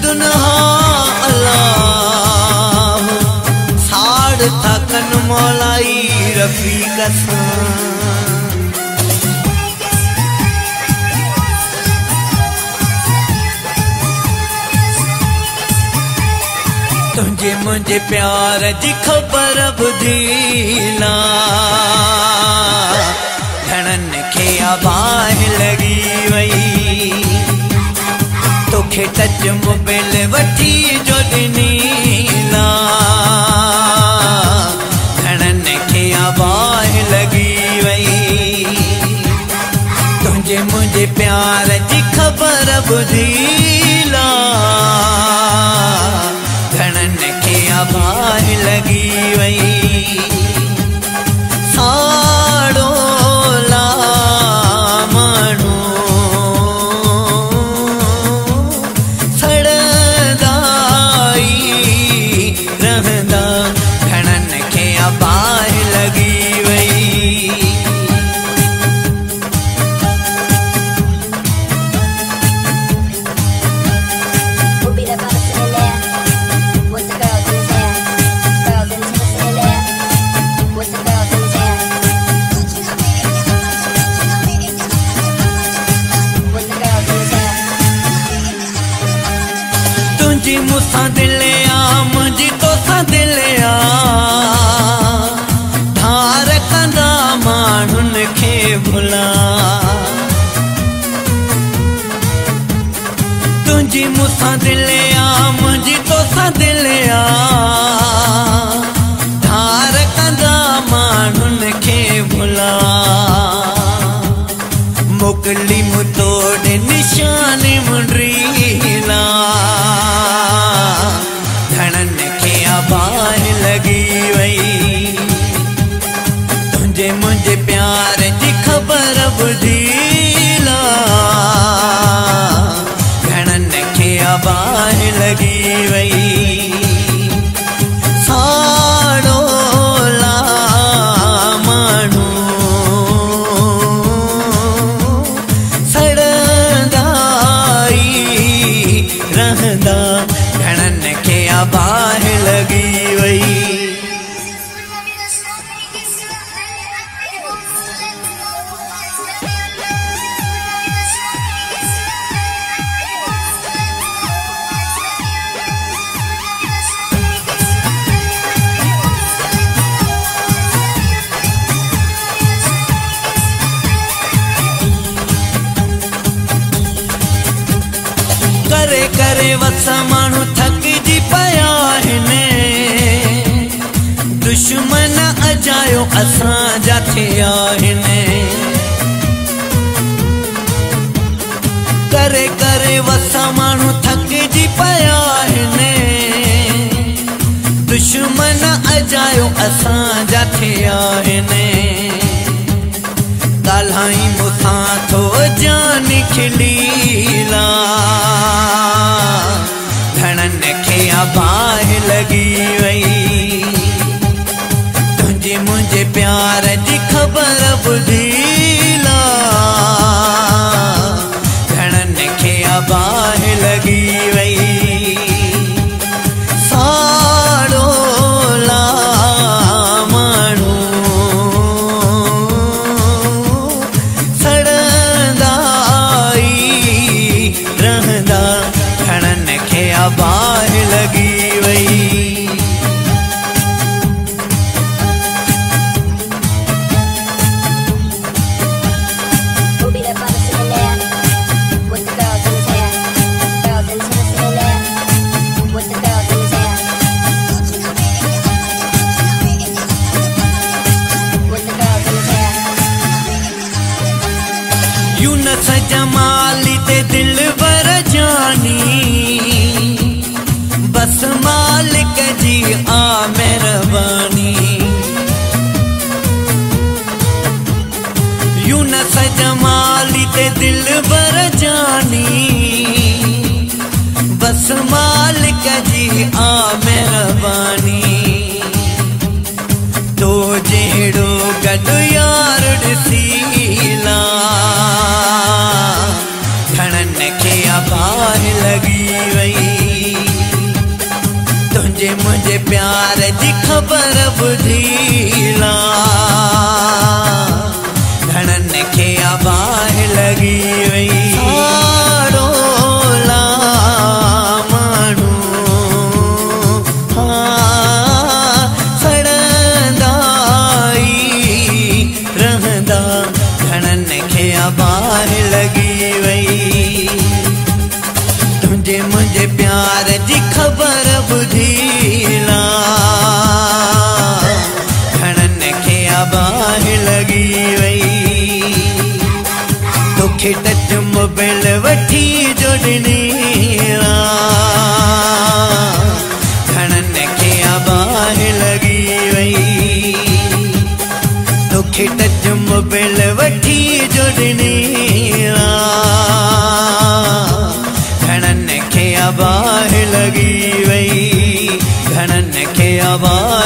दुनहा अल्लाह साड़ थकन मौलाई रफीक सां तुझे मुझे प्यार जी खबर बुधीला घणन खे आबाह लगी वई तोखे टच मोबाइल वठी जो ॾिनीला घणन खे आबाह लगी वई तुझे मुझे प्यार जी खबर बुधीला घणन खे आबाह लगी वई साड़ो ला माण्हू सड़ंदाई रहंदा घणन खे आबाह लगी वई तुझी मुसा दिलिया मुझी तोसा दिलिया धार कंदा माण्हुन खे भुला तुझी मुसा दिलिया मुझी तोसा दिलिया धार कंदा माण्हुन खे भुला मोकली मुतोड़ निशान मुंडरीला घणन खे आबाह लगी वई तुझे मुझे प्यार जी खबर बुधीला घणन खे आबाह लगी वई साड़ो ला माण्हू रहंदा घणन खे आबाह लगी वई करे करे वस माण्हू थकजी पिया आहिनि दुश्मन अजायो असांजा थिया आहिनि करे करे वस माण्हू थकजी पिया आहिनि दुश्मन अजायो असांजा थिया आहिनि ॻाल्हाई मूंसां थो जान खिलीला घणन खे आबाह लगी वई तुझे मुझे प्यार जी खबर बुधीला घणन खे आबाह लगी वई साड़ो ला माण्हू रहंदा घणन खे आबाह लगी वई यूनस जमाली ते दिल बर जानी बस मालिक जी आ मेहरबानी यूनस जमाली ते दिल बर जानी बस मालिक जी आ मेहरबानी तो जहिड़ो गॾु यार ॾिसीला घणन खे आबाह लगी वई तुझे मुझे प्यार जी खबर बुझीला घणन खे आबाह लगी वई साड़ोला मानू सड़ंदाई रहंदा घणन खे आबाह लगी वई तुझे मुझे प्यार जी खबर बुझीला घणन खे आबाह लगी वई तोखे टच मोबाइल वठी जोड़नीला घणन खे आबाह लगी वई तोखे टच मोबाइल वठी जोड़नीला घणन खे आबाह लगी वई घणन खे आबाह